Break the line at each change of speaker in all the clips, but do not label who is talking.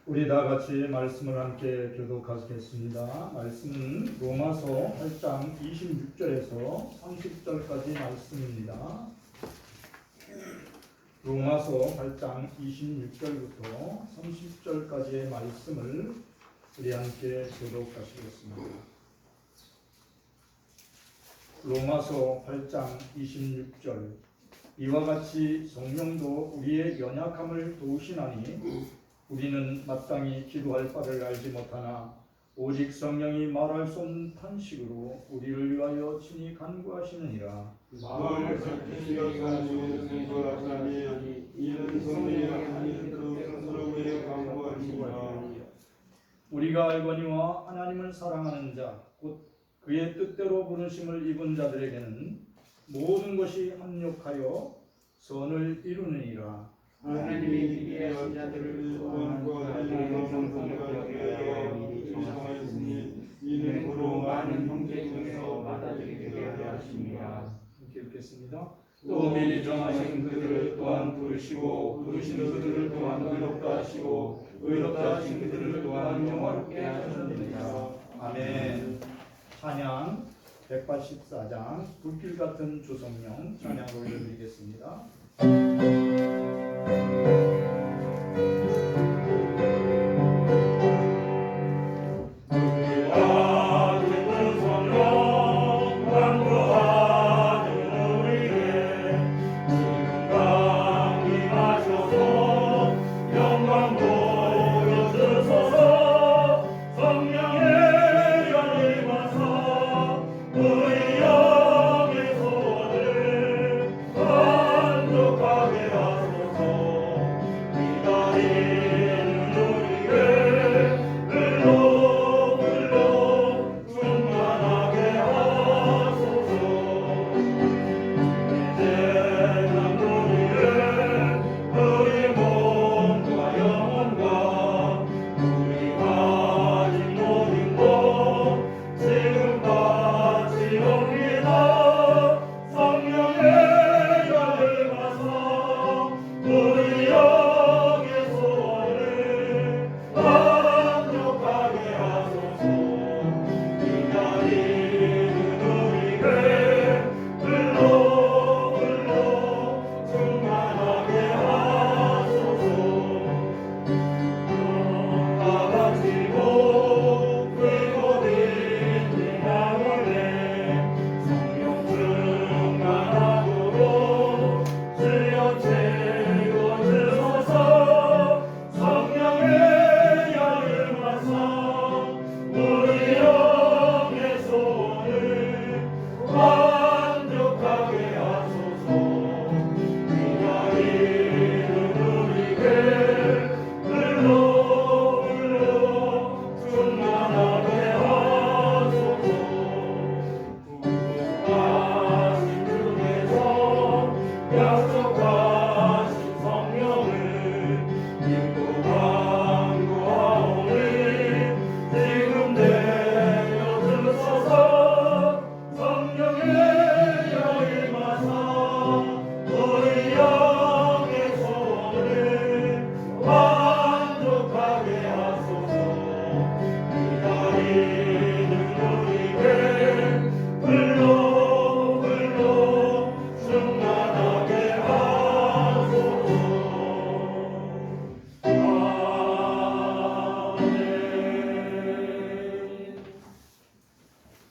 우리 다 같이 말씀을 함께 교독하겠습니다. 말씀은 로마서 8장 26절에서 30절까지 말씀입니다. 로마서 8장 26절부터 30절까지의 말씀을 우리 함께 교독하시겠습니다. 로마서 8장 26절. 이와 같이 성령도 우리의 연약함을 도우시나니 우리는 마땅히 기도할 바를 알지 못하나 오직 성령이 말할 수 없는 탄식으로 우리를 위하여 친히 간구하시느니라.
마음을 살피시려고 생각하니 이는 성령이 하나님 그 스스로 우리의 간구하시니라.
우리가 알거니와 하나님을 사랑하는 자 곧 그의 뜻대로 부르심을 입은 자들에게는 모든 것이 합력하여 선을 이루느니라.
하나님이 기대하신 자들을 소원하고 하나님의 형상을 하여 미리 정하였으니 이는 그로 많은 형제 중에서 받아들이게 하려 하심이라.
이렇게 읽겠습니다. 또 미리 정하신 그들을 또한 부르시고 부르신 그들을 또한 의롭다 하시고 의롭다 하신 그들을 또한 영화롭게 하셨느니라. 아멘. 찬양 184장 불길 같은 주성령 찬양을 올려드리겠습니다.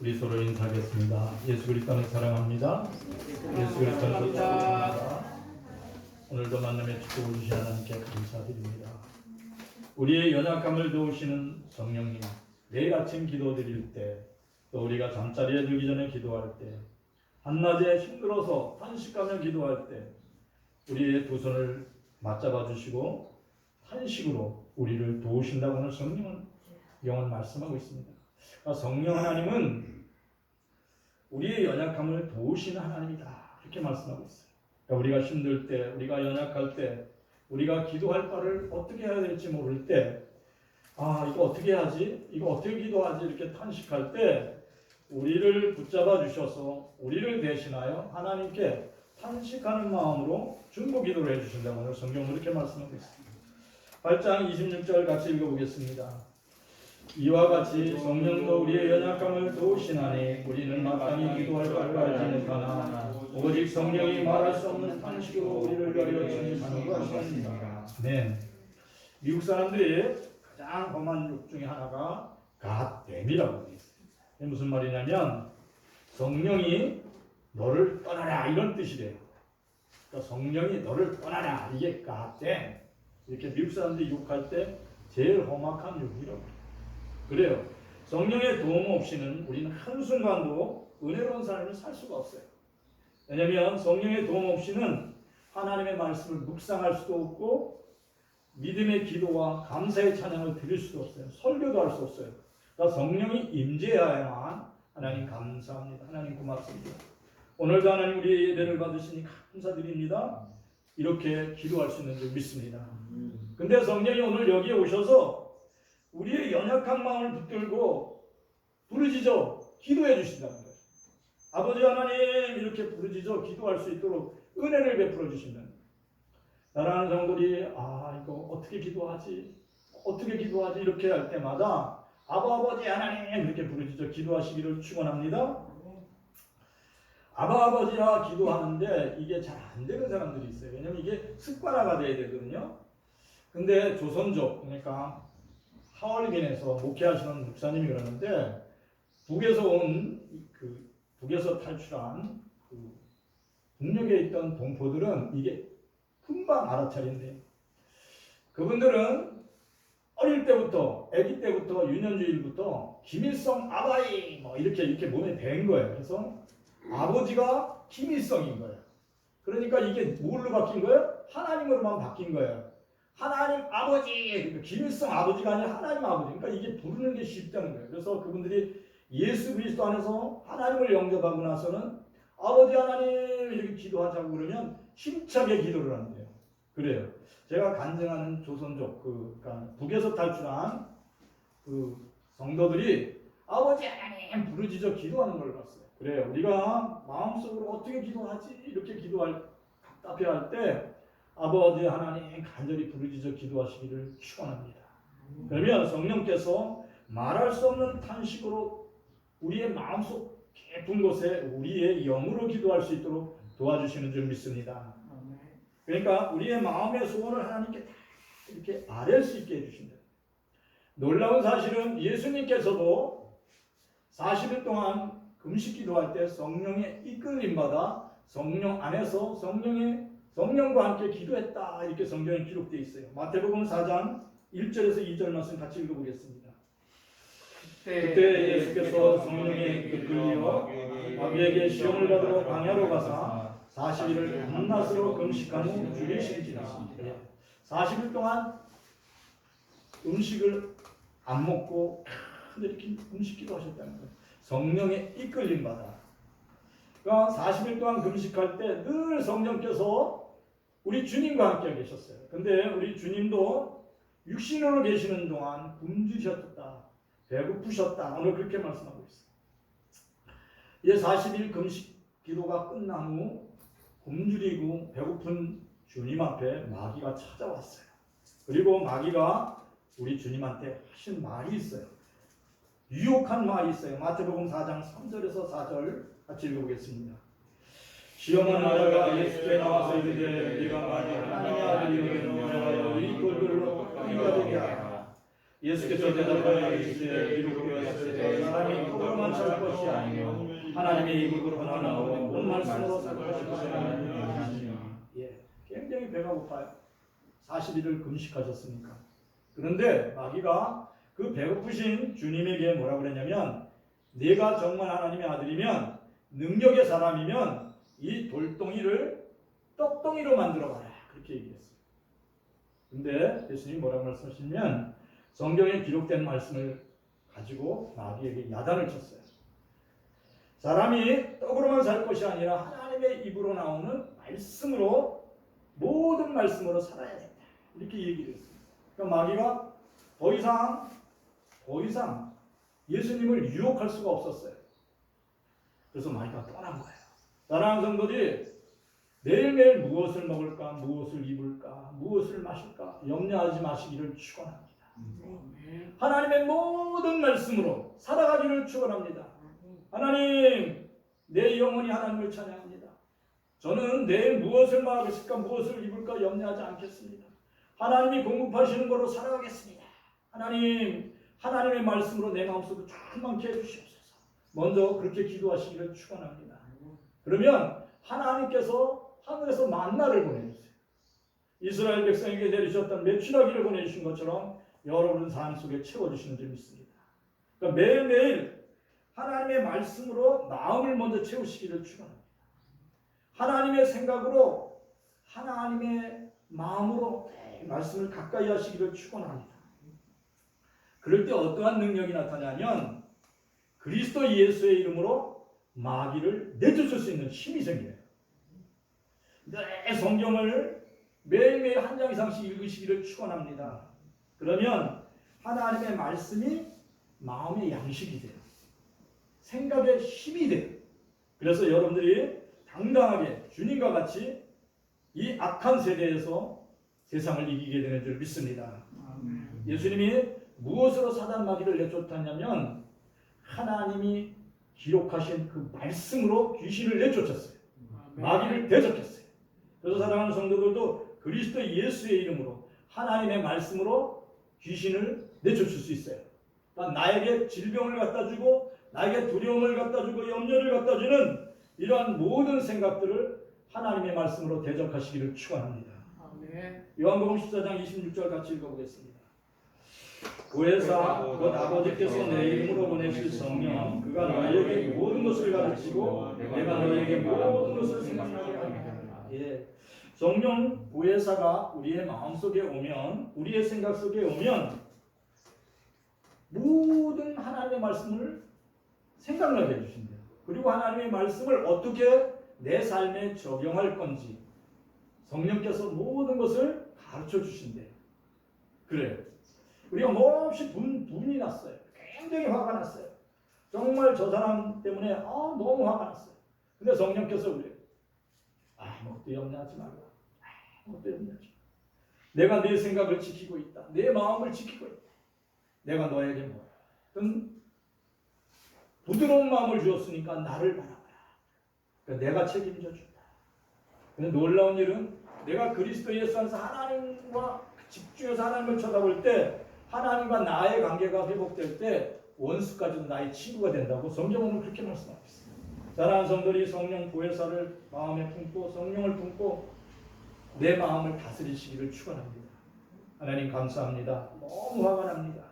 우리 서로 인사하겠습니다. 예수 그리스도를 사랑합니다. 예수 그리스도를 사랑합니다. 오늘도 만남의 축복을 주신 하나님께 감사드립니다. 우리의 연약함을 도우시는 성령님, 매일 아침 기도드릴 때, 또 우리가 잠자리에 들기 전에 기도할 때, 한낮에 힘들어서 탄식하며 기도할 때 우리의 두 손을 맞잡아 주시고 탄식으로 우리를 도우신다고 하는 성령은 영원 말씀하고 있습니다. 성령 하나님은 우리의 연약함을 도우시는 하나님이다 이렇게 말씀하고 있어요. 우리가 힘들 때, 우리가 연약할 때, 우리가 기도할 바를 어떻게 해야 될지 모를 때, 이거 어떻게 하지? 이거 어떻게 기도하지? 이렇게 탄식할 때 우리를 붙잡아 주셔서 우리를 대신하여 하나님께 탄식하는 마음으로 중보 기도를 해주신다고 성경은 이렇게 말씀하고 있습니다. 8장 26절 같이 읽어보겠습니다. 이와 같이 성령도 우리의 연약함을 도우시나니 우리는 마땅히 기도할 바를 알지 못하나 오직 성령이 말할 수 없는 탄식으로 우리를 가려 주시는 것입니다. 네. 미국 사람들이 가장 험한 욕 중에 하나가 갓댐이라고 되어 있습니다. 이게 무슨 말이냐면 성령이 너를 떠나라 이런 뜻이래요. 그러니까 성령이 너를 떠나라 이게 갓댐. 이렇게 미국 사람들이 욕할 때 제일 험악한 욕이라고 그래요. 성령의 도움 없이는 우리는 한순간도 은혜로운 삶을 살 수가 없어요. 왜냐하면 성령의 도움 없이는 하나님의 말씀을 묵상할 수도 없고 믿음의 기도와 감사의 찬양을 드릴 수도 없어요. 설교도 할 수 없어요. 그러니까 성령이 임재해야만 하나님 감사합니다. 하나님 고맙습니다. 오늘도 하나님 우리의 예배를 받으시니 감사드립니다. 이렇게 기도할 수 있는 줄 믿습니다. 근데 성령이 오늘 여기에 오셔서 우리의 연약한 마음을 붙들고 부르짖어 기도해 주신다는 거예요. 아버지 하나님 이렇게 부르짖어 기도할 수 있도록 은혜를 베풀어 주신다는 거예요. 나라는 성도들이 이거 어떻게 기도하지 이렇게 할 때마다 아버지 하나님 이렇게 부르짖어 기도하시기를 축원합니다. 아버지라 기도하는데 이게 잘 안 되는 사람들이 있어요. 왜냐면 이게 습관화가 돼야 되거든요. 근데 조선족 그러니까 하얼빈에서 목회하시는 목사님이 그러는데 북에서 탈출한 북녘에 있던 동포들은 이게 금방 알아차린대요. 그분들은 어릴 때부터 아기 때부터 유년주일부터 김일성 아바이 이렇게 몸에 밴 거예요. 그래서 아버지가 김일성인 거예요. 그러니까 이게 뭘로 바뀐 거예요? 하나님으로만 바뀐 거예요. 하나님 아버지, 그러니까 김일성 아버지가 아니라 하나님 아버지. 그러니까 이게 부르는 게 쉽다는 거예요. 그래서 그분들이 예수 그리스도 안에서 하나님을 영접하고 나서는 아버지 하나님 이렇게 기도하자고 그러면 힘차게 기도를 한대요. 그래요. 제가 간증하는 조선족, 그러니까 북에서 탈출한 성도들이 아버지 하나님 부르짖어 기도하는 걸 봤어요. 그래요. 우리가 마음속으로 어떻게 기도하지? 이렇게 답답해할 때 아버지 하나님 간절히 부르짖어 기도하시기를 축원합니다. 그러면 성령께서 말할 수 없는 탄식으로 우리의 마음속 깊은 곳에 우리의 영으로 기도할 수 있도록 도와주시는 줄 믿습니다. 그러니까 우리의 마음의 소원을 하나님께 다 이렇게 아뢰 수 있게 해주신다. 놀라운 사실은 예수님께서도 40일 동안 금식 기도할 때 성령의 이끌림 받아 성령 안에서 성령과 함께 기도했다 이렇게 성경에 기록되어 있어요. 마태복음 4장 1절에서 2절 말씀 같이 읽어보겠습니다. 그때 예수께서 성령에 이끌려 마귀에게 시험을 받으러 광야로 가사 40일을 밤낮으로 금식한 후 죽이신지라. 40일 동안 음식을 안 먹고 이렇게 금식 기도하셨다는 거예요. 성령의 이끌림 받아. 그러니까 40일 동안 금식할 때 늘 성령께서 우리 주님과 함께 계셨어요. 근데 우리 주님도 육신으로 계시는 동안 굶주셨다, 배고프셨다. 오늘 그렇게 말씀하고 있어요. 이제 40일 금식 기도가 끝난 후 굶주리고 배고픈 주님 앞에 마귀가 찾아왔어요. 그리고 마귀가 우리 주님한테 하신 말이 있어요. 유혹한 말이 있어요. 마태복음 4장 3절에서 4절 같이 읽어보겠습니다. 시험하는 자가 예수께 나와서 이르되 네가 만일 하나님의 아들이면 이 돌들로 떡이가 되게 하라. 예수께서 대답하여 이르시되 비록 그러하시되 사람이 떡으로만 살 것이 아니요 하나님의 입으로 나오는 온 말씀으로 살 것이니. 굉장히 배가 고파요. 40일을 금식하셨으니까. 그런데 마귀가 그 배고프신 주님에게 뭐라고 그랬냐면 네가 정말 하나님의 아들이면 능력의 사람이면 이 돌덩이를 떡덩이로 만들어봐라. 그렇게 얘기했어요. 근데 예수님이 뭐라고 말씀하시냐면 성경에 기록된 말씀을 가지고 마귀에게 야단을 쳤어요. 사람이 떡으로만 살 것이 아니라 하나님의 입으로 나오는 말씀으로 모든 말씀으로 살아야 된다. 이렇게 얘기를 했어요. 그러니까 마귀가 더 이상 예수님을 유혹할 수가 없었어요. 그래서 마귀가 떠난 거예요. 사랑하는 성도들이 매일매일 무엇을 먹을까, 무엇을 입을까, 무엇을 마실까 염려하지 마시기를 축원합니다. 하나님의 모든 말씀으로 살아가기를 축원합니다. 하나님, 내 영혼이 하나님을 찬양합니다. 저는 내일 무엇을 먹을까, 무엇을 입을까 염려하지 않겠습니다. 하나님이 공급하시는 거로 살아가겠습니다. 하나님, 하나님의 말씀으로 내 마음속을 충만케 해주시옵소서. 먼저 그렇게 기도하시기를 축원합니다. 그러면 하나님께서 하늘에서 만나를 보내주세요. 이스라엘 백성에게 내리셨던 메추라기를 보내주신 것처럼 여러분 삶 속에 채워주시는 줄 믿습니다. 그러니까 매일매일 하나님의 말씀으로 마음을 먼저 채우시기를 축원합니다. 하나님의 생각으로, 하나님의 마음으로 말씀을 가까이 하시기를 축원합니다. 그럴 때 어떠한 능력이 나타나냐면 그리스도 예수의 이름으로 마귀를 내쫓을 수 있는 힘이 생겨요. 내 성경을 매일매일 한 장 이상씩 읽으시기를 축원합니다. 그러면 하나님의 말씀이 마음의 양식이 돼요. 생각의 힘이 돼요. 그래서 여러분들이 당당하게 주님과 같이 이 악한 세대에서 세상을 이기게 되는 줄 믿습니다. 예수님이 무엇으로 사단 마귀를 내쫓았냐면 하나님이 기록하신 그 말씀으로 귀신을 내쫓았어요. 마귀를 대적했어요. 그래서 사랑하는 성도들도 그리스도 예수의 이름으로 하나님의 말씀으로 귀신을 내쫓을 수 있어요. 그러니까 나에게 질병을 갖다 주고 나에게 두려움을 갖다 주고 염려를 갖다 주는 이러한 모든 생각들을 하나님의 말씀으로 대적하시기를 축원합니다. 요한복음 14장 26절 같이 읽어보겠습니다. 보혜사 곧 아버지께서 내 이름으로 보내실 성령 그가 너희에게 모든 것을 가르치고 내가 너희에게 모든 것을 생각나게 하리라. 예, 성령 보혜사가 우리의 마음속에 오면, 우리의 생각 속에 오면 모든 하나님의 말씀을 생각나게 해주신대요. 그리고 하나님의 말씀을 어떻게 내 삶에 적용할 건지 성령께서 모든 것을 가르쳐 주신대요. 그래요. 우리가 몹시 분이 났어요. 굉장히 화가 났어요. 정말 저 사람 때문에 너무 화가 났어요. 근데 성령께서 그래요. 아무것도 염려하지 말라. 아무것도 염려하지 말라. 내가 내 생각을 지키고 있다. 내 마음을 지키고 있다. 내가 너에게 모든 부드러운 마음을 주었으니까 나를 바라봐라. 그러니까 내가 책임져 준다. 근데 놀라운 일은 내가 그리스도 예수 안에서 하나님과 집중해서 하나님을 쳐다볼 때 하나님과 나의 관계가 회복될 때 원수까지도 나의 친구가 된다고 성경은 그렇게 말씀하고 있습니다. 사랑하는 성도들이 성령 보혜사를 마음에 품고 성령을 품고 내 마음을 다스리시기를 축원합니다. 하나님 감사합니다. 너무 화가 납니다.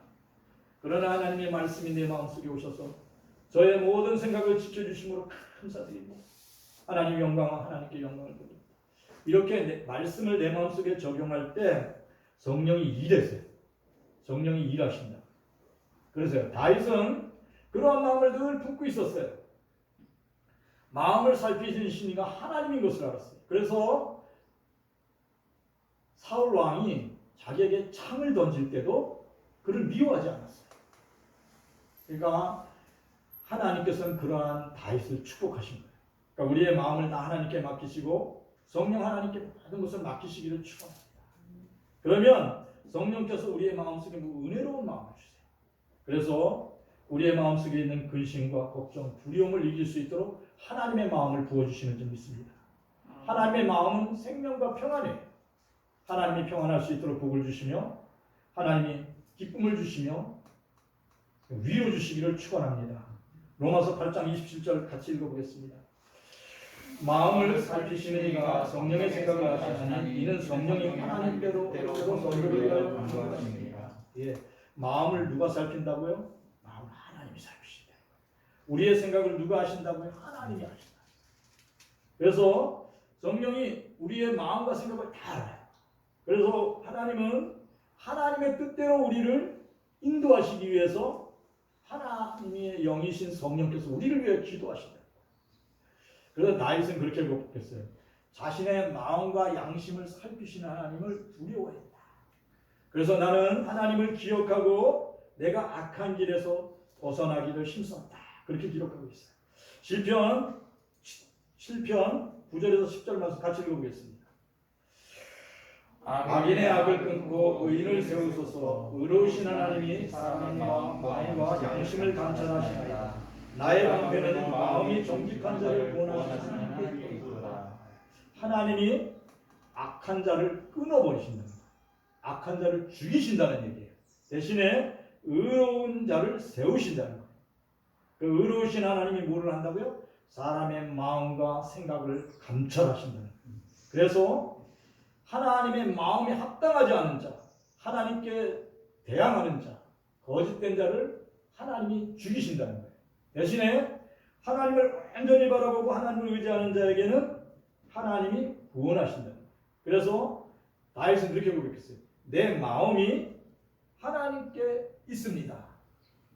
그러나 하나님의 말씀이 내 마음속에 오셔서 저의 모든 생각을 지켜주심으로 감사드리고 하나님 영광과 하나님께 영광을 드립니다. 이렇게 말씀을 내 마음속에 적용할 때 성령이 일하세요. 성령이 일하신다. 그래서요. 다윗은 그러한 마음을 늘 품고 있었어요. 마음을 살피시는 신이가 하나님인 것을 알았어요. 그래서 사울 왕이 자기에게 창을 던질 때도 그를 미워하지 않았어요. 그러니까 하나님께서는 그러한 다윗을 축복하신 거예요. 그러니까 우리의 마음을 다 하나님께 맡기시고 성령 하나님께 모든 것을 맡기시기를 축원합니다. 그러면 성령께서 우리의 마음속에 은혜로운 마음을 주세요. 그래서 우리의 마음속에 있는 근심과 걱정, 두려움을 이길 수 있도록 하나님의 마음을 부어주시는 줄 믿습니다. 하나님의 마음은 생명과 평안이에요. 하나님이 평안할 수 있도록 복을 주시며 하나님이 기쁨을 주시며 위로 주시기를 축원합니다. 로마서 8장 27절 같이 읽어보겠습니다. 마음을 살피시는 이가 성령의 생각을 하시나니 이는 성령이 하나님께로 성도를 위하여 간구하십니다. 예, 마음을 누가 살핀다고요? 마음을 하나님이 살피신다. 우리의 생각을 누가 하신다고요? 하나님이 하신다. 그래서 성령이 우리의 마음과 생각을 다 알아요. 그래서 하나님은 하나님의 뜻대로 우리를 인도하시기 위해서 하나님의 영이신 성령께서 우리를 위해 기도하신다. 그래서 다윗은 그렇게 고백했어요. 자신의 마음과 양심을 살피시는 하나님을 두려워했다. 그래서 나는 하나님을 기억하고 내가 악한 길에서 벗어나기를 힘썼다. 그렇게 기록하고 있어요. 시편 9절에서 10절 말씀 같이 읽어보겠습니다. 악인의 악을 끊고 의인을 세우소서. 의로우신 하나님이 사랑과 마음과 양심을 감찰하시나이다. 나의 방패는 마음이 정직한 자를 구원하시는 하나님께 있도다. 하나님이 악한 자를 끊어버리신다. 악한 자를 죽이신다는 얘기예요. 대신에 의로운 자를 세우신다는 거예요. 그 의로우신 하나님이 뭐를 한다고요? 사람의 마음과 생각을 감찰하신다는 거예요. 그래서 하나님의 마음에 합당하지 않은 자, 하나님께 대항하는 자, 거짓된 자를 하나님이 죽이신다는 거예요. 대신에 하나님을 완전히 바라보고 하나님을 의지하는 자에게는 하나님이 구원하신다는 거예요. 그래서 다윗은 그렇게 고백했어요. 내 마음이 하나님께 있습니다.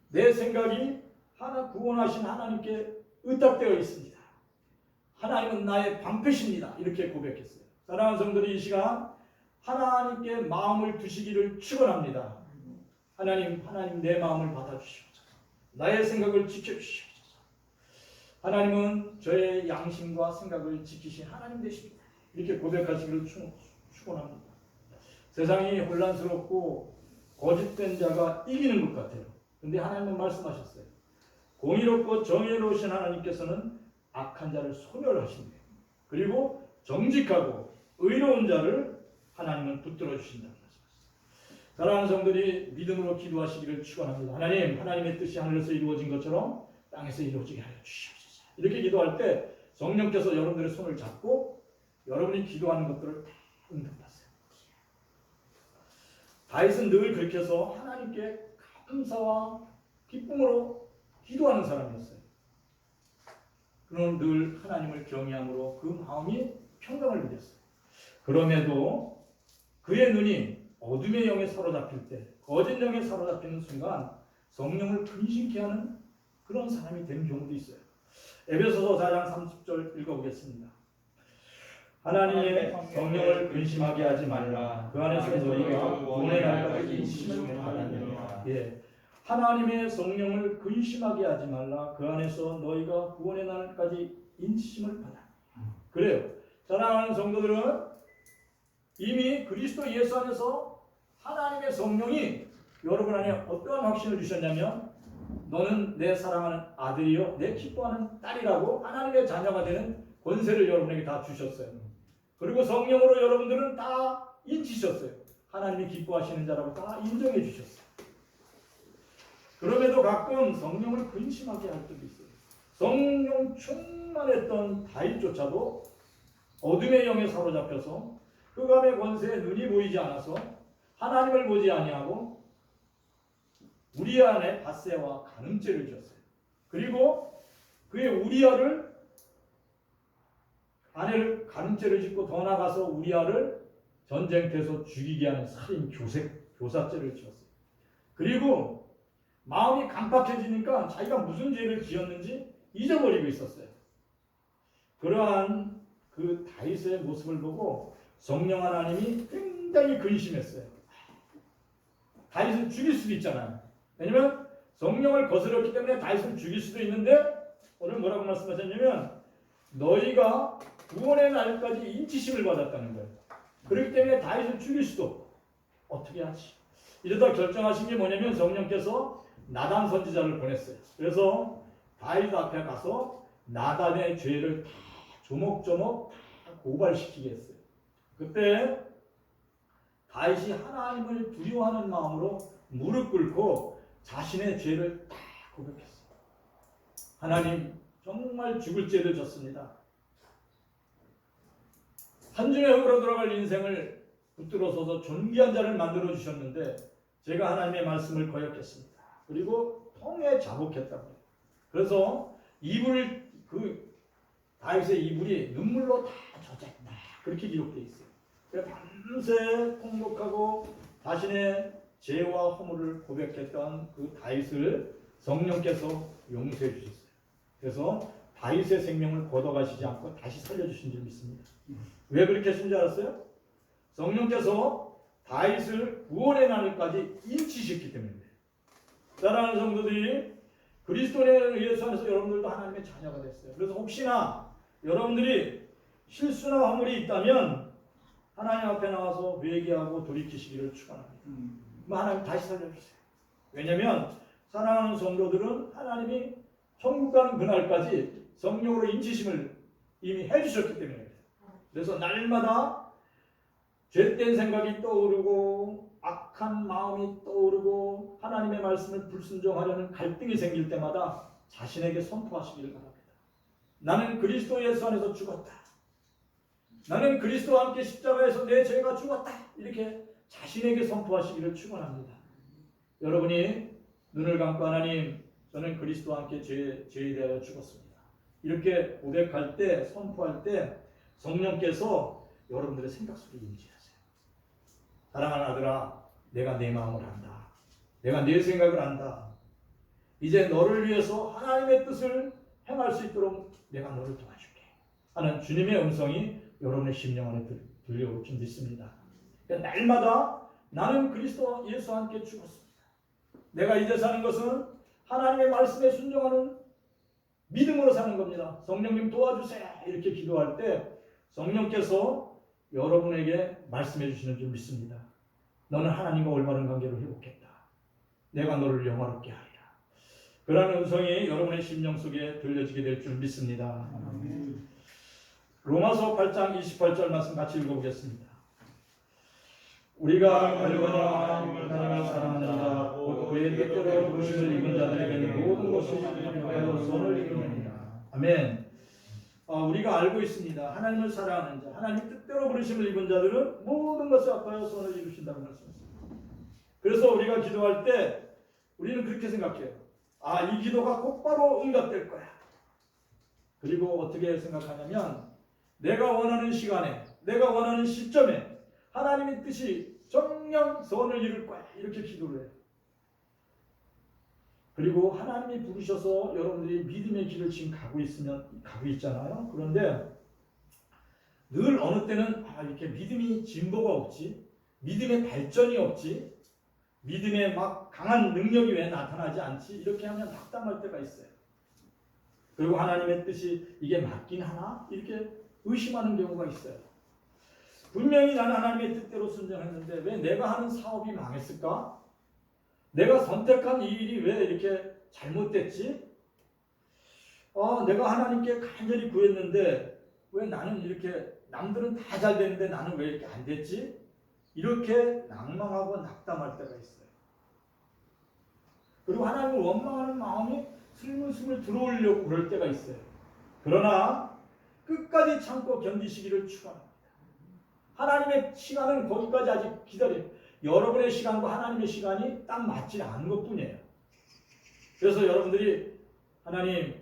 내 생각이 구원하신 하나님께 의탁되어 있습니다. 하나님은 나의 방패십니다. 이렇게 고백했어요. 사랑하는 성도들이 이 시간 하나님께 마음을 두시기를 축원합니다. 하나님 내 마음을 받아주시옵소서. 나의 생각을 지켜주시옵소서. 하나님은 저의 양심과 생각을 지키신 하나님 되십니다. 이렇게 고백하시기를 축원합니다. 세상이 혼란스럽고 거짓된 자가 이기는 것 같아요. 근데 하나님은 말씀하셨어요. 공의롭고 정의로우신 하나님께서는 악한 자를 소멸하신대요. 그리고 정직하고 의로운 자를 하나님은 붙들어 주신다는 말씀이었어요. 사랑하는 성도들이 믿음으로 기도하시기를 축원합니다. 하나님의 뜻이 하늘에서 이루어진 것처럼 땅에서 이루어지게 하여 주시옵소서. 이렇게 기도할 때 성령께서 여러분들의 손을 잡고 여러분이 기도하는 것들을 다 응답하세요. 다윗은 늘 그렇게 해서 하나님께 감사와 기쁨으로 기도하는 사람이었어요. 그는 늘 하나님을 경외함으로 그 마음이 평강을 누렸어요. 그럼에도 그의 눈이 어둠의 영에 사로잡힐 때, 거짓 영에 사로잡히는 순간 성령을 근심케 하는 그런 사람이 되는 경우도 있어요. 에베소서 4장 30절 읽어보겠습니다. 하나님의 성령을 근심하게 하지 말라. 그 안에서 너희가 구원의 날까지 인치심을 받았느니라. 예, 하나님의 성령을 근심하게 하지 말라. 그 안에서 너희가 구원의 날까지 인치심을 받아. 그래요. 사랑하는 성도들은 이미 그리스도 예수 안에서 하나님의 성령이 여러분 안에 어떠한 확신을 주셨냐면 너는 내 사랑하는 아들이요 내 기뻐하는 딸이라고 하나님의 자녀가 되는 권세를 여러분에게 다 주셨어요. 그리고 성령으로 여러분들은 다 인치셨어요. 하나님이 기뻐하시는 자라고 다 인정해 주셨어요. 그럼에도 가끔 성령을 근심하게 할 때도 있어요. 성령 충만했던 다윗조차도 어둠의 영에 사로잡혀서 흑암의 권세에 눈이 보이지 않아서 하나님을 보지 아니하고 우리아의 밧세와 간음죄를 지었어요. 그리고 그의 우리아를 아내를 간음죄를 짓고 더 나아가서 우리아를 전쟁터에서 죽이게 하는 살인 교사죄를 지었어요. 그리고 마음이 간팍해지니까 자기가 무슨 죄를 지었는지 잊어버리고 있었어요. 그러한 그 다윗의 모습을 보고 성령 하나님이 굉장히 근심했어요. 다윗을 죽일 수도 있잖아요. 왜냐면 성령을 거스렸기 때문에 다윗을 죽일 수도 있는데 오늘 뭐라고 말씀하셨냐면 너희가 구원의 날까지 인치심을 받았다는 거예요. 그렇기 때문에 다윗을 죽일 수도 어떻게 하지? 이러다 결정하신 게 뭐냐면 성령께서 나단 선지자를 보냈어요. 그래서 다윗 앞에 가서 나단의 죄를 다 조목조목 다 고발시키게 했어요. 그때 다윗이 하나님을 두려워하는 마음으로 무릎 꿇고 자신의 죄를 다 고백했어요. 하나님 정말 죽을 죄를 졌습니다. 한중에 흙으로 들어갈 인생을 붙들어서서 존귀한 자를 만들어 주셨는데 제가 하나님의 말씀을 거역했습니다. 그리고 통에 자복했다고요. 그래서 다윗의 이불이 눈물로 다 젖었다. 그렇게 기록되어 있어요. 밤새 통곡하고 자신의 죄와 허물을 고백했던 그 다윗을 성령께서 용서해 주셨어요. 그래서 다윗의 생명을 걷어가시지 않고 다시 살려주신 줄 믿습니다. 왜 그렇게 하신 줄 알았어요? 성령께서 다윗을 구원의 날까지 인치셨기 때문입니다. 사랑하는 성도들이 그리스도의 예수 안에서 여러분들도 하나님의 자녀가 됐어요. 그래서 혹시나 여러분들이 실수나 허물이 있다면 하나님 앞에 나와서 회개하고 돌이키시기를 축원합니다. 하나님 다시 살려주세요. 왜냐하면 사랑하는 성도들은 하나님이 천국 가는 그날까지 성령으로 인치심을 이미 해주셨기 때문에 그래서 날마다 죄된 생각이 떠오르고 악한 마음이 떠오르고 하나님의 말씀을 불순종하려는 갈등이 생길 때마다 자신에게 선포하시기를 바랍니다. 나는 그리스도 예수 안에서 죽었다. 나는 그리스도와 함께 십자가에서 내 죄가 죽었다. 이렇게 자신에게 선포하시기를 축원합니다. 여러분이 눈을 감고 하나님 저는 그리스도와 함께 죄에 대하여 죽었습니다. 이렇게 고백할 때 선포할 때 성령께서 여러분들의 생각 속에 임재하세요. 사랑하는 아들아 내가 내 마음을 안다. 내가 내 생각을 안다. 이제 너를 위해서 하나님의 뜻을 행할 수 있도록 내가 너를 도와줄게 하는 주님의 음성이 여러분의 심령 안에 들려올 줄 믿습니다. 그러니까 날마다 나는 그리스도 예수와 함께 죽었습니다. 내가 이제 사는 것은 하나님의 말씀에 순종하는 믿음으로 사는 겁니다. 성령님 도와주세요. 이렇게 기도할 때 성령께서 여러분에게 말씀해 주시는 줄 믿습니다. 너는 하나님과 올바른 관계를 회복했다. 내가 너를 영화롭게 하리라. 그러한 음성이 여러분의 심령 속에 들려지게 될 줄 믿습니다. 로마서 8장 28절 말씀 같이 읽어보겠습니다. 우리가 하나님을 사랑하느라 그의 뜻대로 부르심을 입은 자들에게는 모든 것이 하여 선을 이루느니라. 아멘. 우리가 알고 있습니다. 하나님을 사랑하는 자, 하나님 뜻대로 부르심을 입은 자들은 모든 것을 합하여 선을 이루신다고 말씀했습니다. 그래서 우리가 기도할 때 우리는 그렇게 생각해요. 이 기도가 곧바로 응답될 거야. 그리고 어떻게 생각하냐면 내가 원하는 시간에, 내가 원하는 시점에 하나님의 뜻이 정녕 선을 이룰 거야. 이렇게 기도를 해요. 그리고 하나님이 부르셔서 여러분들이 믿음의 길을 지금 가고 있잖아요. 그런데 늘 어느 때는 이렇게 믿음이 진보가 없지, 믿음의 발전이 없지, 믿음의 막 강한 능력이 왜 나타나지 않지? 이렇게 하면 낙담할 때가 있어요. 그리고 하나님의 뜻이 이게 맞긴 하나? 이렇게 의심하는 경우가 있어요. 분명히 나는 하나님의 뜻대로 순종했는데 왜 내가 하는 사업이 망했을까? 내가 선택한 이 일이 왜 이렇게 잘못됐지? 내가 하나님께 간절히 구했는데 왜 나는 이렇게 남들은 다 잘 되는데 나는 왜 이렇게 안 됐지? 이렇게 낭망하고 낙담할 때가 있어요. 그리고 하나님을 원망하는 마음이 슬물슬물 들어오려고 그럴 때가 있어요. 그러나 끝까지 참고 견디시기를 축원합니다. 하나님의 시간은 거기까지 아직 기다려요. 여러분의 시간과 하나님의 시간이 딱 맞지 않은 것뿐이에요. 그래서 여러분들이 하나님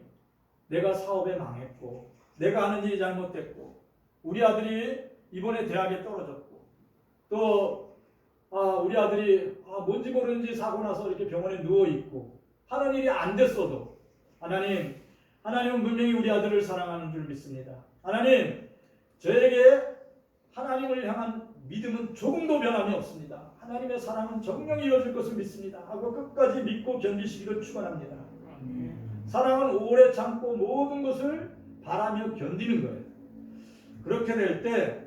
내가 사업에 망했고 내가 하는 일이 잘못됐고 우리 아들이 이번에 대학에 떨어졌고 또 우리 아들이 뭔지 모르는지 사고 나서 이렇게 병원에 누워있고 하는 일이 안 됐어도 하나님은 분명히 우리 아들을 사랑하는 줄 믿습니다. 하나님 저에게 하나님을 향한 믿음은 조금도 변함이 없습니다. 하나님의 사랑은 정령이 이루어질 것을 믿습니다. 하고 끝까지 믿고 견디시기를 축원합니다. 사랑은 오래 참고 모든 것을 바라며 견디는 거예요. 그렇게 될 때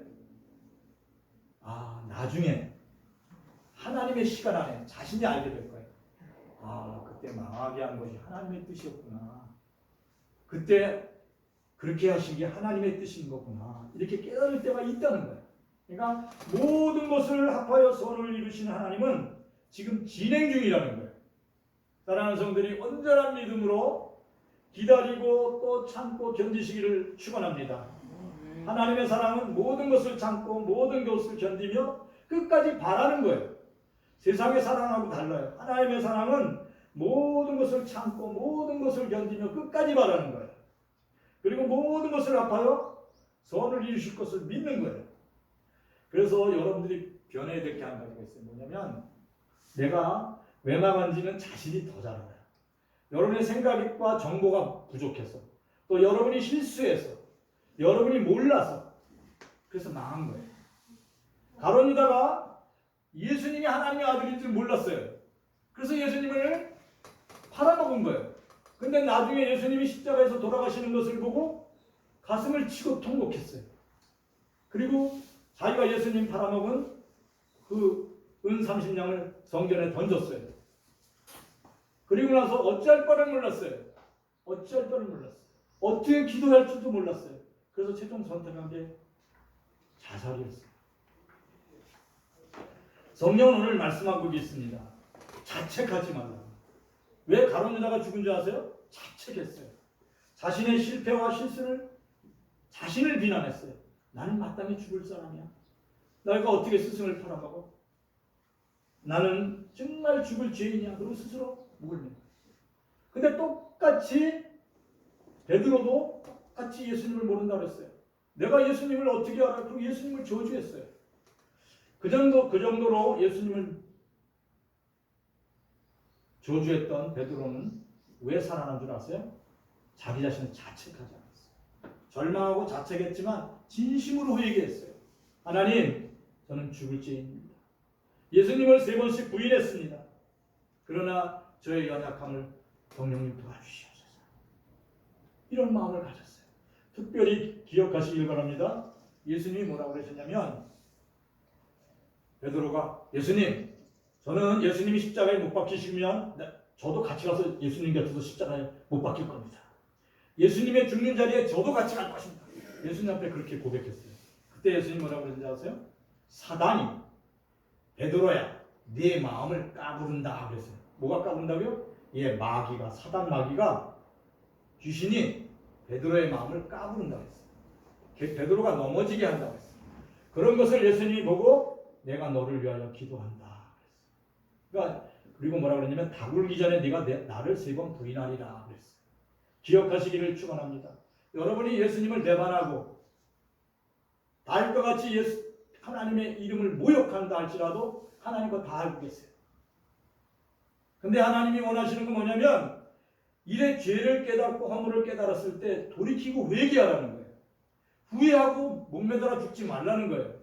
나중에 하나님의 시간 안에 자신이 알게 될 거예요. 그때 망하게 한 것이 하나님의 뜻이었구나. 그때 그렇게 하신 게 하나님의 뜻인 거구나. 이렇게 깨달을 때가 있다는 거예요. 그러니까 모든 것을 합하여 선을 이루시는 하나님은 지금 진행 중이라는 거예요. 사랑하는 성들이 온전한 믿음으로 기다리고 또 참고 견디시기를 축원합니다. 하나님의 사랑은 모든 것을 참고 모든 것을 견디며 끝까지 바라는 거예요. 세상의 사랑하고 달라요. 하나님의 사랑은 모든 것을 참고 모든 것을 견디며 끝까지 바라는 거예요. 그리고 모든 것을 합하여 선을 이루실 것을 믿는 거예요. 그래서 여러분들이 변해야 될 게 한 가지가 있어요. 뭐냐면 내가 왜 망한지는 자신이 더 잘 알아요. 여러분의 생각과 정보가 부족해서 또 여러분이 실수해서 여러분이 몰라서 그래서 망한 거예요. 가론유다가 예수님이 하나님의 아들인 줄 몰랐어요. 그래서 예수님을 팔아먹은 거예요. 근데 나중에 예수님이 십자가에서 돌아가시는 것을 보고 가슴을 치고 통곡했어요. 그리고 자기가 예수님 팔아먹은 그 은 30냥을 성전에 던졌어요. 그리고 나서 어찌할 바를 몰랐어요. 어찌할 바를 몰랐어요. 어떻게 기도할 줄도 몰랐어요. 그래서 최종 선택한 게 자살이었어요. 성경은 오늘 말씀하고 있습니다. 자책하지 말라. 왜 가룟 유다가 죽은 줄 아세요? 자책했어요. 자신의 실패와 실수를 자신을 비난했어요. 나는 마땅히 죽을 사람이야. 내가 어떻게 스승을 팔아먹어? 나는 정말 죽을 죄인이야. 그리고 스스로 목을 매. 근데 똑같이 베드로도 똑같이 예수님을 모른다고 그랬어요. 내가 예수님을 어떻게 알아? 그리고 예수님을 저주했어요. 그 정도로 예수님을 저주했던 베드로는 왜 살아난 줄 아세요? 자기 자신을 자책하지 않았어요. 절망하고 자책했지만 진심으로 회개했어요. 하나님, 저는 죽을 죄인입니다. 예수님을 3번씩 부인했습니다. 그러나 저의 연약함을 성령님 도와주시옵소서. 이런 마음을 가졌어요. 특별히 기억하시길 바랍니다. 예수님이 뭐라고 그러셨냐면 베드로가 예수님, 저는 예수님이 십자가에 못 박히시면 저도 같이 가서 예수님 곁에서 십자가에 못 박힐 겁니다. 예수님의 죽는 자리에 저도 같이 갈 것입니다. 예수님 앞에 그렇게 고백했어요. 그때 예수님 뭐라고 그러는지 아세요? 사단이 베드로야, 네 마음을 까부른다 그랬어요. 뭐가 까부른다고요? 예, 마귀가, 사단 마귀가, 귀신이 베드로의 마음을 까부른다고 했어요. 베드로가 넘어지게 한다고 했어요. 그런 것을 예수님이 보고 내가 너를 위하여 기도한다 그랬어요. 그러니까 그리고 뭐라고 그러냐면 다굴기 전에 네가 나를 3번 부인하리라 그랬어요. 기억하시기를 축원합니다. 여러분이 예수님을 배반하고 다윗과 같이 하나님의 이름을 모욕한다 할지라도 하나님과 다 알고 계세요. 근데 하나님이 원하시는 건 뭐냐면 일의 죄를 깨닫고 허물을 깨달았을 때 돌이키고 회개하라는 거예요. 후회하고 목매달아 죽지 말라는 거예요.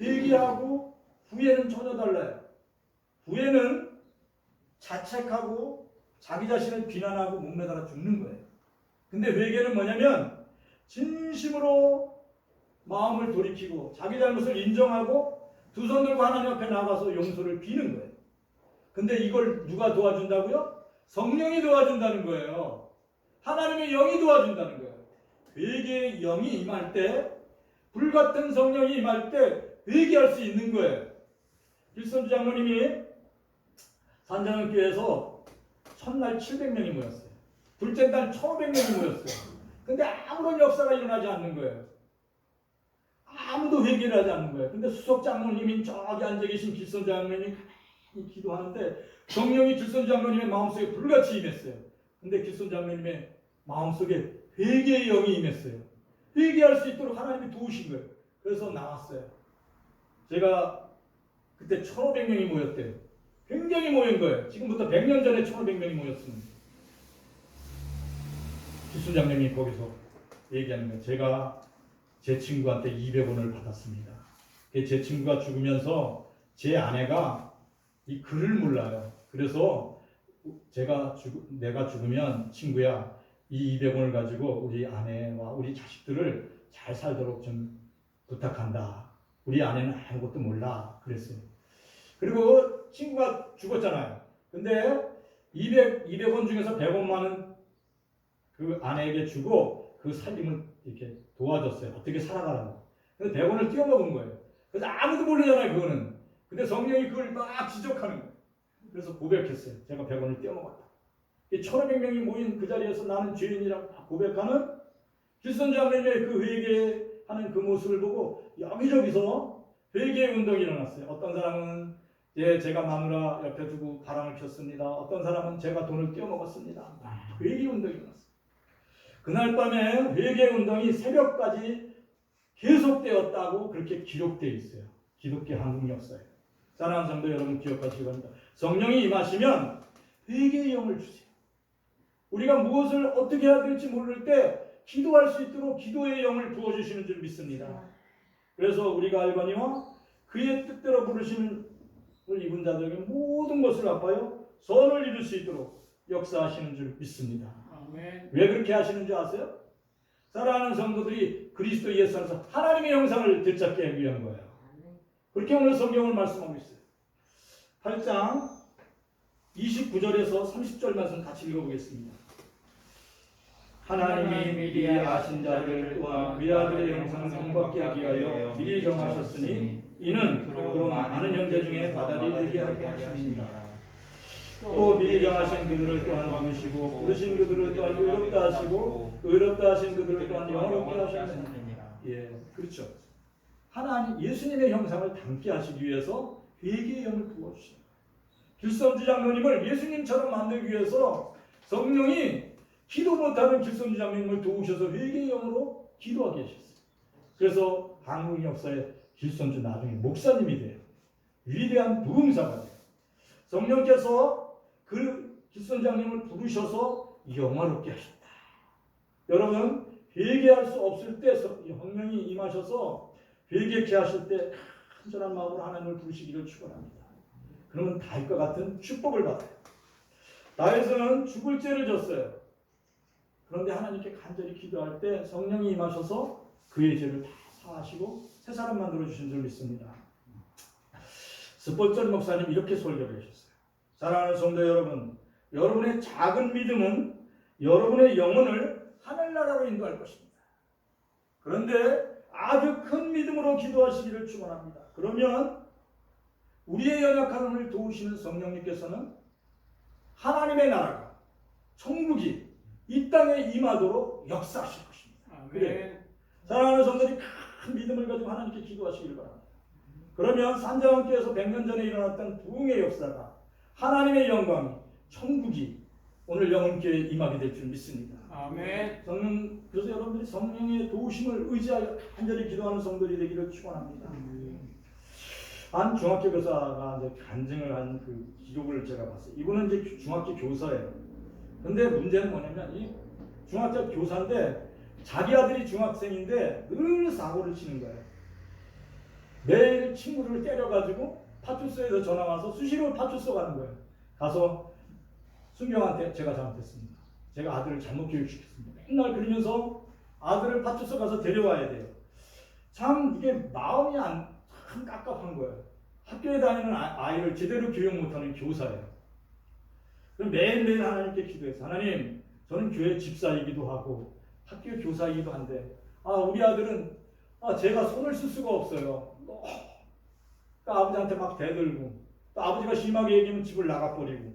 회개하고 후회는 전혀 달라요. 후회는 자책하고 자기 자신을 비난하고 목매달아 죽는 거예요. 근데 회개는 뭐냐면 진심으로 마음을 돌이키고 자기 잘못을 인정하고 두 손 들고 하나님 앞에 나가서 용서를 비는 거예요. 근데 이걸 누가 도와준다고요? 성령이 도와준다는 거예요. 하나님의 영이 도와준다는 거예요. 회개의 영이 임할 때, 불같은 성령이 임할 때 회개할 수 있는 거예요. 길선주 장로님이 산장교회에서 첫날 700명이 모였어요. 둘째 날 1500명이 모였어요. 근데 아무런 역사가 일어나지 않는 거예요. 아무도 회개를 하지 않는 거예요. 근데 수석 장로님이 저기 앉아 계신 길선주 장로님이 가만히 기도하는데 성령이 길선주 장로님의 마음속에 불같이 임했어요. 근데 길선주 장로님의 마음속에 회개의 영이 임했어요. 회개할 수 있도록 하나님이 도우신 거예요. 그래서 나왔어요. 제가 그때 1500명이 모였대요. 굉장히 모인 거예요. 지금부터 100년 전에 1500명이 모였습니다. 길선주 장로님이 거기서 얘기하는 거예요. 제가 제 친구한테 200원을 받았습니다. 제 친구가 죽으면서 제 아내가 이 글을 몰라요. 그래서 내가 죽으면 친구야, 이 200원을 가지고 우리 아내와 우리 자식들을 잘 살도록 좀 부탁한다. 우리 아내는 아무것도 몰라. 그랬어요. 그리고 친구가 죽었잖아요. 근데 200원 중에서 100원만은 그 아내에게 주고 그 살림을 이렇게 도와줬어요. 어떻게 살아가라고. 근데 100원을 띄워먹은 거예요. 그래서 아무도 모르잖아요, 그거는. 근데 성령이 그걸 막 지적하는 거예요. 그래서 고백했어요. 제가 100원을 띄워먹었다. 1500명이 모인 그 자리에서 나는 죄인이라고 고백하는 길선주 장로님의 그 회개하는 그 모습을 보고 여기저기서 회개의 운동이 일어났어요. 어떤 사람은 제가 마누라 옆에 두고 바람을 폈습니다. 어떤 사람은 제가 돈을 띄워먹었습니다. 회개 운동이 일어났어요. 그날 밤에 회개 운동이 새벽까지 계속되었다고 그렇게 기록되어 있어요. 기독교 한국 역사에. 사랑하는 성도 여러분 기억하시기 바랍니다. 성령이 임하시면 회개의 영을 주세요. 우리가 무엇을 어떻게 해야 될지 모를 때 기도할 수 있도록 기도의 영을 부어주시는 줄 믿습니다. 그래서 우리가 알거니와 그의 뜻대로 부르시는 입은 자들에게 모든 것을 갚아요 선을 이룰 수 있도록 역사하시는 줄 믿습니다.
아멘.
왜 그렇게 하시는 줄 아세요? 사랑하는 성도들이 그리스도 예수 안에서 하나님의 형상을 되찾게 하기 위한 거예요. 그렇게 오늘 성경을 말씀하고 있어요. 8장 29절에서 30절 말씀 같이 읽어보겠습니다. 하나님이 미리 아신 자들을 또한 위아들의 형상을 본받게 하기 위하여 미리 정하셨으니 이는 그로 많은 형제 중에 받아들이게 하십니다. 또 미리 정하신 그들을 또한 부르시고 부르신 그들을 또한 의롭다 하시고 의롭다 하신 그들을 또한 영원롭게 하셨느니라. 예, 그렇죠. 하나님 예수님의 형상을 담게 하시기 위해서 회개의 영을 부어주신 거예요. 길선주 장로님을 예수님처럼 만들기 위해서 성령이 기도 못하는 길선주 장로님을 도우셔서 회개의 영으로 기도하게 하셨어요. 그래서 한국 역사에 길선주 나중에 목사님이 돼요. 위대한 부흥사가 돼요. 성령께서 그 길선주 장로님을 부르셔서 영화롭게 하셨다. 여러분 회개할 수 없을 때 성령이 임하셔서 회개케 하실 때 간절한 마음으로 하나님을 부르시기를 축원합니다. 그러면 다윗과 같은 축복을 받아요. 다윗은 죽을 죄를 졌어요. 그런데 하나님께 간절히 기도할 때 성령이 임하셔서 그의 죄를 다 사하시고 새 사람 만들어 주신 줄 믿습니다. 스폴전 목사님 이렇게 설교를 하셨어요. 사랑하는 성도 여러분, 여러분의 작은 믿음은 여러분의 영혼을 하늘나라로 인도할 것입니다. 그런데 아주 큰 믿음으로 기도하시기를 축원합니다. 그러면 우리의 연약함을 도우시는 성령님께서는 하나님의 나라가 천국이 이 땅에 임하도록 역사하실 것입니다. 그래. 사랑하는 성도들이 큰 믿음을 가지고 하나님께 기도하시길 바랍니다. 그러면 산자왕교에서 100년 전에 일어났던 부흥의 역사가 하나님의 영광이 천국이 오늘 영혼교회에 임하게 될 줄 믿습니다.
아멘.
그래서 여러분들이 성령의 도우심을 의지하여 간절히 기도하는 성도들이 되기를 축원합니다. 한 중학교 교사가 이제 간증을 한 그 기록을 제가 봤어요. 이분은 이제 중학교 교사예요. 근데 문제는 뭐냐면 이 중학교 교사인데 자기 아들이 중학생인데 늘 사고를 치는 거예요. 매일 친구를 때려가지고 파출소에서 전화 와서 수시로 파출소 가는 거예요. 가서 순경한테 제가 잘못했습니다. 제가 아들을 잘못 교육시켰습니다. 맨날 그러면서 아들을 파출소 가서 데려와야 돼요. 참 이게 마음이 참 깝깝한 거예요. 학교에 다니는 아이를 제대로 교육 못하는 교사예요. 그럼 매일매일 하나님께 기도해서 하나님 저는 교회 집사이기도 하고 학교 교사이기도 한데 우리 아들은 제가 손을 쓸 수가 없어요. 아버지한테 막 대들고 또 아버지가 심하게 얘기하면 집을 나가버리고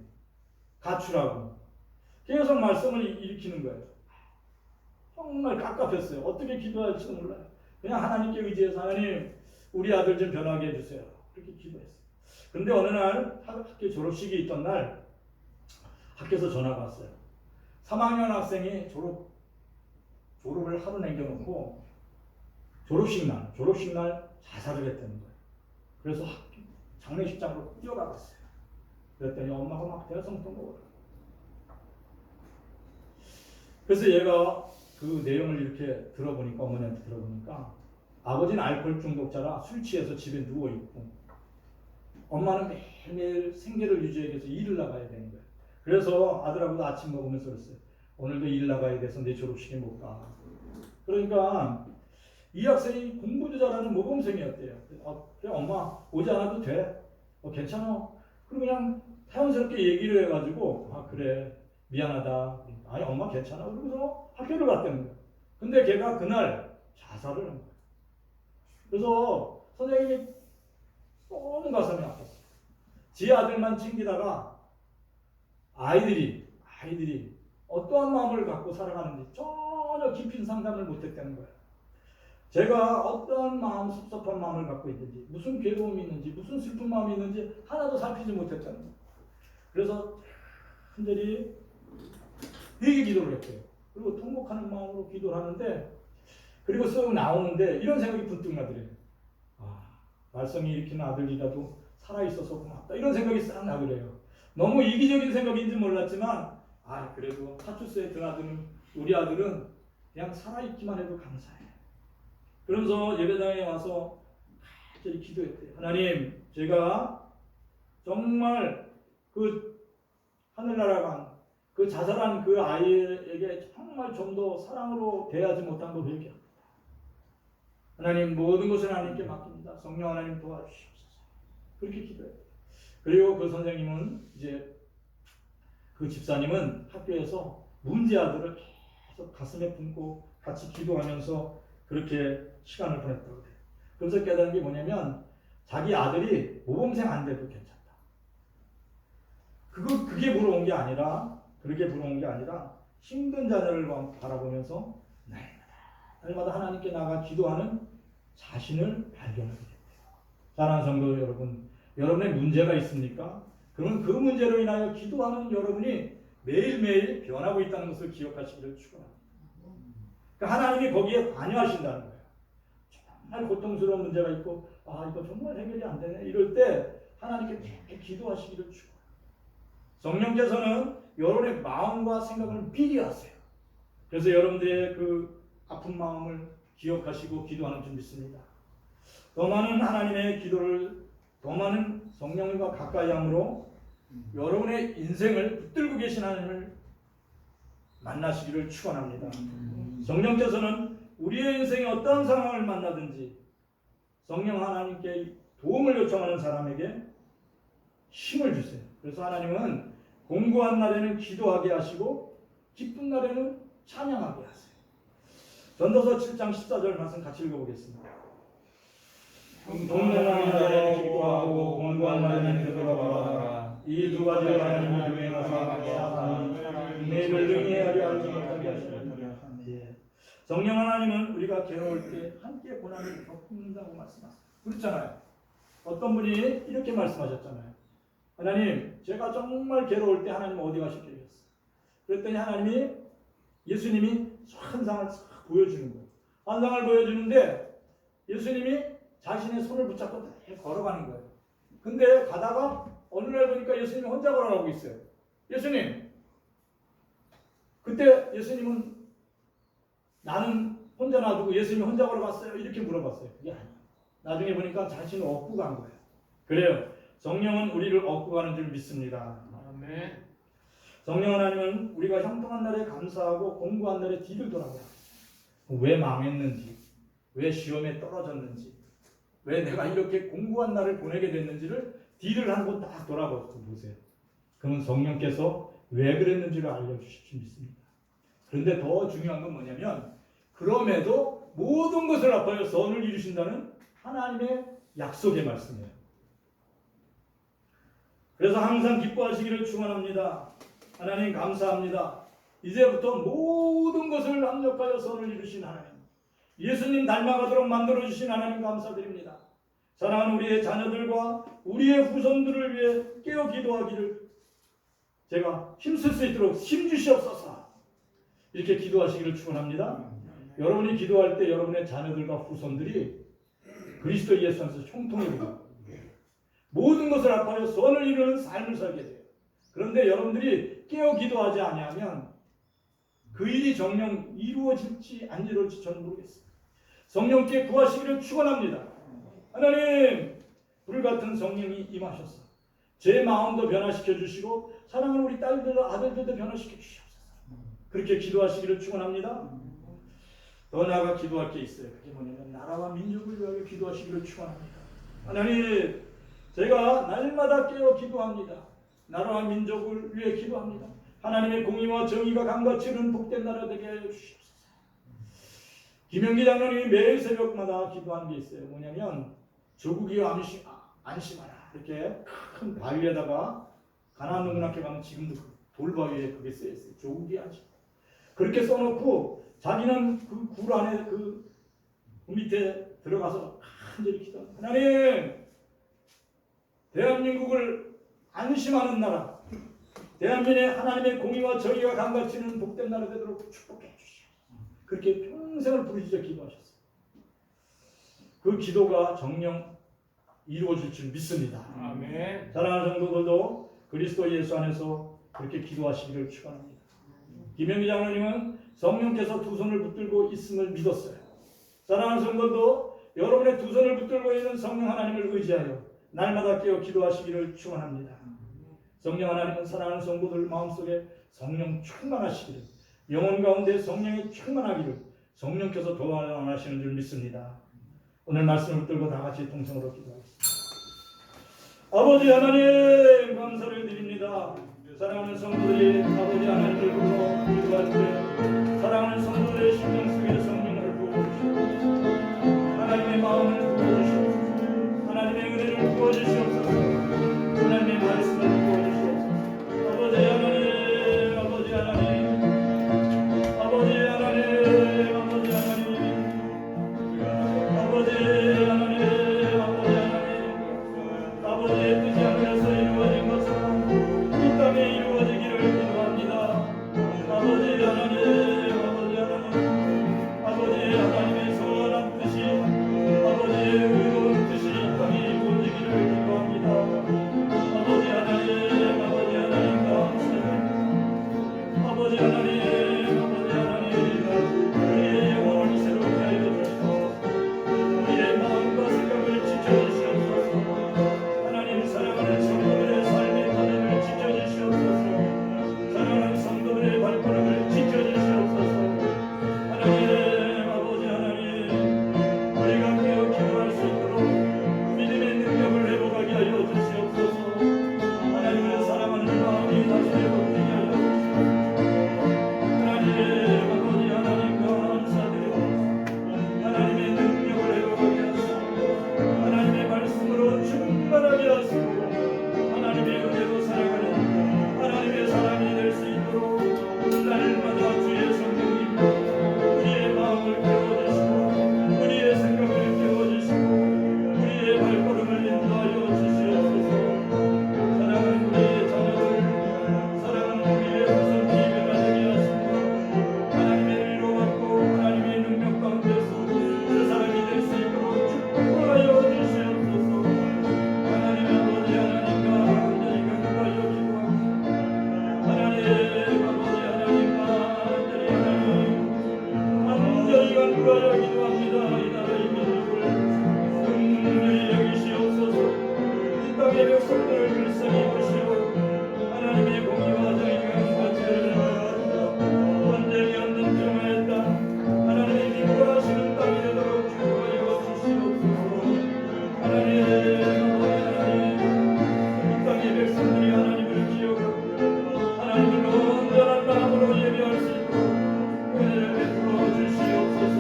가출하고 계속 말씀을 일으키는 거예요. 정말 깝깝했어요. 어떻게 기도할지도 몰라요. 그냥 하나님께 의지해서 하나님 우리 아들 좀 변하게 해주세요. 그렇게 기도했어요. 근데 어느 날 학교 졸업식이 있던 날 학교에서 전화가 왔어요. 3학년 학생이 졸업을 하루 남겨놓고 졸업식 날 자살을 했다는 거예요. 그래서 장례식장으로 뛰어가봤어요. 그랬더니 엄마가 막 대성통 먹어요. 그래서 얘가 그 내용을 이렇게 들어보니까 어머니한테 들어보니까 아버지는 알코올 중독자라 술 취해서 집에 누워있고 엄마는 매일매일 생계를 유지하기 위해서 일을 나가야 되는 거예요. 그래서 아들하고도 아침 먹으면서 그랬어요. 오늘도 일 나가야 돼서 내 졸업식에 못 가. 그러니까 이 학생이 공부도 잘하는 모범생이었대요. 그래 엄마 오지 않아도 돼. 괜찮아. 그리고 그냥 자연스럽게 얘기를 해가지고 그래 미안하다. 아니 엄마 괜찮아. 그러면서 학교를 갔다는 거예요. 근데 걔가 그날 자살을 한 거예요. 그래서 선생님이 너무 가슴이 아팠어요. 지 아들만 챙기다가 아이들이 어떠한 마음을 갖고 살아가는지 전혀 깊은 상담을 못했다는 거예요. 제가 어떠한 마음, 섭섭한 마음을 갖고 있는지, 무슨 괴로움이 있는지, 무슨 슬픈 마음이 있는지 하나도 살피지 못했다는 거예요. 그래서 간절히 회개 기도를 했대요. 그리고 통곡하는 마음으로 기도를 하는데 그리고 쓱 나오는데 이런 생각이 분뜩 나더래요. 말썽이 일으키는 아들이라도 살아있어서 고맙다. 이런 생각이 싹 나더래요. 너무 이기적인 생각인지 몰랐지만 그래도 파출소에 드나드는 우리 아들은 그냥 살아있기만 해도 감사해. 그러면서 예배당에 와서 간절히 기도했대요. 하나님 제가 정말 그 하늘나라 간 그 자살한 그 아이에게 정말 정말 좀 더 사랑으로 대하지 못한 거 회개합니다. 하나님 모든 것을 하나님께 맡깁니다. 성령 하나님 도와주시옵소서. 그렇게 기도해요. 그리고 그 선생님은 이제 그 집사님은 학교에서 문제 아들을 계속 가슴에 품고 같이 기도하면서 그렇게 시간을 보냈다고 해요. 그래서 깨달은 게 뭐냐면 자기 아들이 모범생 안 돼도 괜찮다. 그게 부러운 게 아니라 힘든 자녀를 바라보면서 날마다 하나님께 나가 기도하는 자신을 발견하게 됐대요. 사랑하는 성도 여러분, 여러분의 문제가 있습니까? 그러면 그 문제로 인하여 기도하는 여러분이 매일매일 변하고 있다는 것을 기억하시기를 축원합니다. 그러니까 하나님이 거기에 관여하신다는 거예요. 정말 고통스러운 문제가 있고 이거 정말 해결이 안 되네 이럴 때 하나님께 기도하시기를 축원합니다. 성령께서는 여러분의 마음과 생각을 미리 아세요. 그래서 여러분들의 그 아픈 마음을 기억하시고 기도하는 줄 믿습니다. 더 많은 하나님의 기도를 더 많은 성령님과 가까이 함으로 여러분의 인생을 붙들고 계신 하나님을 만나시기를 축원합니다. 성령께서는 우리의 인생에 어떤 상황을 만나든지 성령 하나님께 도움을 요청하는 사람에게 힘을 주세요. 그래서 하나님은 공고한 날에는 기도하게 하시고 기쁜 날에는 찬양하게 하세요. 전도서 7장 14절 말씀 같이 읽어보겠습니다. 동등한 날에는 기도하고 공고한 날에는 되돌아보라. 이 두 가지를 하나님은 유행하사 내를 능히 하려 하지 못하게 하시는 성령 하나님은 우리가 괴로울 때 함께 고난을 겪는다고 말씀하셨어요. 그렇잖아요. 어떤 분이 이렇게 말씀하셨잖아요. 하나님, 제가 정말 괴로울 때 하나님 어디 가셨겠어요? 그랬더니 예수님이 환상을 싹 보여주는 거예요. 환상을 보여주는데 예수님이 자신의 손을 붙잡고 걸어가는 거예요. 근데 가다가 어느 날 보니까 예수님이 혼자 걸어가고 있어요. 예수님! 그때 예수님은 나는 혼자 놔두고 예수님이 혼자 걸어갔어요? 이렇게 물어봤어요. 그게 아니에요. 나중에 보니까 자신을 얻고 간 거예요. 그래요. 성령은 우리를 얻고 가는 줄 믿습니다. 아멘. 성령 하나님은 우리가 형통한 날에 감사하고 공고한 날에 뒤를 돌아보라. 왜 망했는지, 왜 시험에 떨어졌는지, 왜 내가 이렇게 공고한 날을 보내게 됐는지를 뒤를 한 번 딱 돌아보세요. 그러면 성령께서 왜 그랬는지를 알려주실 줄 믿습니다. 그런데 더 중요한 건 뭐냐면 그럼에도 모든 것을 합하여 선을 이루신다는 하나님의 약속의 말씀이에요. 그래서 항상 기뻐하시기를 축원합니다. 하나님 감사합니다. 이제부터 모든 것을 합력하여 선을 이루신 하나님, 예수님 닮아가도록 만들어주신 하나님 감사드립니다. 사랑하는 우리의 자녀들과 우리의 후손들을 위해 깨어 기도하기를 제가 힘쓸 수 있도록 힘주시옵소서. 이렇게 기도하시기를 축원합니다. 여러분이 기도할 때 여러분의 자녀들과 후손들이 그리스도 예수 안에서 형통해집니다. 모든 것을 합하여 선을 이루는 삶을 살게 돼요. 그런데 여러분들이 깨어 기도하지 아니하면 그 일이 정녕 이루어질지 안 이루어질지 저는 모르겠습니다. 성령께 구하시기를 축원합니다. 하나님, 불같은 성령이 임하셔서 제 마음도 변화시켜 주시고 사랑하는 우리 딸들과 아들들도 변화시켜 주시옵소서. 그렇게 기도하시기를 축원합니다. 더 나아가 기도할 게 있어요. 그게 뭐냐면 나라와 민족을 위하여 기도하시기를 축원합니다. 하나님, 제가 날마다 깨어 기도합니다. 나라와 민족을 위해 기도합니다. 하나님의 공의와 정의가 강같이 이루는 복된 나라 되게 하여 주시옵소서. 김영기 장로님이 매일 새벽마다 기도하는 게 있어요. 뭐냐면 조국이 안심하라. 이렇게 큰 바위에다가 가나안 농문학회 가면 지금도 돌바위에 그게 쓰여있어요. 조국이 안심. 그렇게 써놓고 자기는 그 굴 안에 그 밑에 들어가서 간절히 기도합니다. 하나님, 대한민국을 안심하는 나라, 대한민국의 하나님의 공의와 정의가 강같이는 복된 나라 되도록 축복해 주시옵소서. 그렇게 평생을 부르짖어 기도하셨어요. 그 기도가 정녕 이루어질 줄 믿습니다. 아멘. 사랑하는 성도들도 그리스도 예수 안에서 그렇게 기도하시기를 축원합니다. 김영기 장로님은 성령께서 두 손을 붙들고 있음을 믿었어요. 사랑하는 성도들도 여러분의 두 손을 붙들고 있는 성령 하나님을 의지하여 날마다 깨어 기도하시기를 축원합니다. 성령 하나님은 사랑하는 성도들 마음속에 성령 충만하시기를, 영혼 가운데 성령이 충만하기를 성령께서 도와하시는 줄 믿습니다. 오늘 말씀을 들고 다 같이 통성으로 기도하겠습니다. 아버지 하나님 감사를 드립니다. 사랑하는 성도들이 아버지 하나님을 불러 기도할 때 사랑하는 성도들의 심령 속에 성령을 부어주시옵소서. 하나님의 마음을 부어주시옵소서. 하나님의 은혜를 부어주시옵소서. 하나님의 말씀을 부어주시옵소서. 아버지 하나님, 아버지 하나님, 아버지 하나님, 아버지 하나님, 아버지 하나님, 아버지 하나님, 아버지의 뜻이 하늘에서 이루어진 것처럼 이 땅에 이루어지기를 기도합니다. 아버지 하나님, 아버지 하나님, 아버지 하나님의 선한 뜻이, 아버지의 의로운 뜻이 이 땅에 이루어지기를 기도합니다. 아버지 하나님, 아버지 하나님 감사합니다. 아버지 하나님, 아버지 하나님, 우리의 영혼을 새롭게 하여 주시옵소서. 우리의 마음과 생각을 지켜주시옵소서. 하나님 사랑하는 성도들의 삶의 터전을 지켜주시옵소서. 사랑하는 성도들의 발걸음을 지켜주시옵소서. 하나님, 아버지 하나님, 우리가 깨어 기도할 수 있도록 믿음의 능력을 회복하게 하여 주시옵소서. 하나님을 사랑하는 마음이 다시 회복되게 하여 주시옵소서. 하나님, 아버지 하나님 감사드립니다. 하나님의 능력을 회복하게 하시고 하나님의 말씀으로 충만하게 하시고 하나님의 은혜로 살아가는 하나님의 사람이 될 수 있도록 날마다 주의 성령님 우리의 마음을 깨워주시고 우리의 생각을 깨워주시고 우리의 발걸음을 인도하여 주시옵소서. 사랑하는 우리의 자녀들, 사랑하는 우리의 후손 예배가 되게 하시고 하나님의 위로받고 하나님의 능력 가운데서 그 사람이 될 수 있도록 축복하여 주시옵소서. 하나님 아버지 하나님과 간절히 간구하여 기도합니다. 하나님 아버지 하나님과 간절히 간구하여 기도합니다. 이 나라의 민족을 긍휼히 여기시옵소서. 이 땅의 백성들을 불쌍히 보시고 하나님의 공의와 정의가 죄를 완전히 없는 평화의 땅 하나님의 기뻐하시는 땅이 되도록 축복하여 주시옵소서. 하나님 이 땅의 백성들이 하나님을 기억하고 하나님을 온전한 마음으로 예배할 수 있도록 은혜를 베풀어 주시옵소서.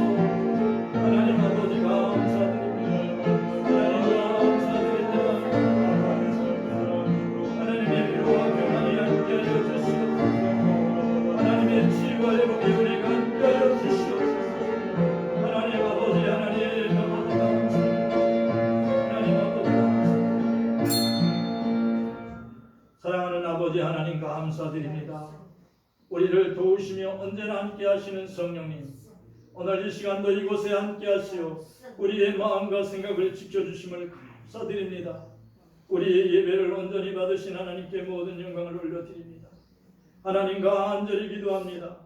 하나님 아버지 감사드립니다. 하나님 감사드립니다. 하나님의 위로와 평안이 함께하여 주시옵소서. 하나님의 치유와 회복의 은혜가 함께하여 주시옵소서. 하나님 아버지 하나님 아버지 감사합니다. 하나님 아버지 감사합니다. 사랑하는 아버지 하나님 감사드립니다. 우리를 도우시며 언제나 함께하시는 성령님, 오늘 이 시간도 이곳에 함께하시어 우리의 마음과 생각을 지켜주심을 감사드립니다. 우리의 예배를 온전히 받으신 하나님께 모든 영광을 올려드립니다. 하나님 간절히 기도합니다.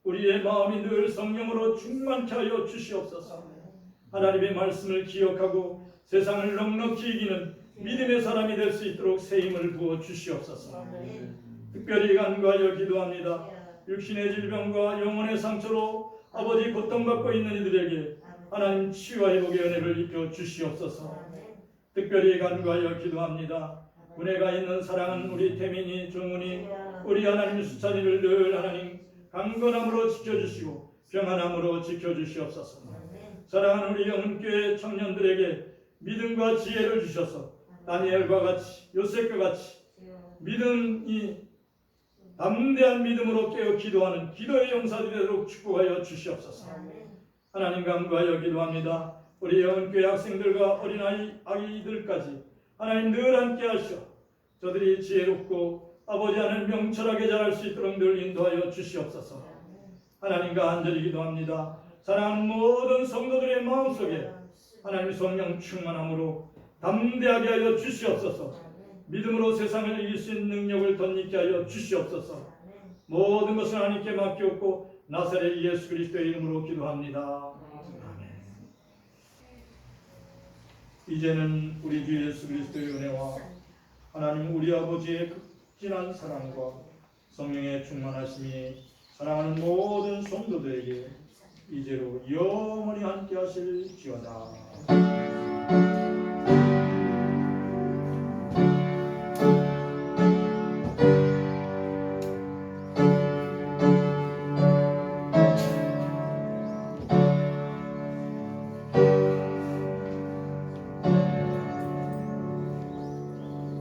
우리의 마음이 늘 성령으로 충만케 하여 주시옵소서. 하나님의 말씀을 기억하고 세상을 넉넉히 이기는 믿음의 사람이 될 수 있도록 새 힘을 부어 주시옵소서. 특별히 간구하여 기도합니다. 육신의 질병과 영혼의 상처로 아버지 고통받고 있는 이들에게 하나님 치유와 회복의 은혜를 입혀 주시옵소서. 특별히 간구하여 기도합니다. 은혜가 있는 사랑하는 우리 태민이, 정훈이, 우리 하나님 수찬이를 늘 하나님 강건함으로 지켜주시고 평안함으로 지켜주시옵소서. 사랑하는 우리 영훈교회 청년들에게 믿음과 지혜를 주셔서 다니엘과 같이 요셉과 같이 믿음이 담대한 믿음으로 깨어 기도하는 기도의 용사들이 되도록 축복하여 주시옵소서. 하나님 간구하여 기도합니다. 우리 영훈교회 학생들과 어린아이 아이들까지 하나님 늘 함께 하시어 저들이 지혜롭고 아버지 하나님 명철하게 자랄 수 있도록 늘 인도하여 주시옵소서. 하나님과 간절히 기도합니다. 사랑하는 모든 성도들의 마음속에 하나님 성령 충만함으로 담대하게 하여 주시옵소서. 믿음으로 세상을 이길 수 있는 능력을 덧입게 하여 주시옵소서. 모든 것을 하나님께 맡겼고 나사렛 예수 그리스도의 이름으로 기도합니다. 아멘. 이제는 우리 주 예수 그리스도의 은혜와 하나님 우리 아버지의 극진한 사랑과 성령의 충만하심이 사랑하는 모든 성도들에게 이제로 영원히 함께 하실지어다.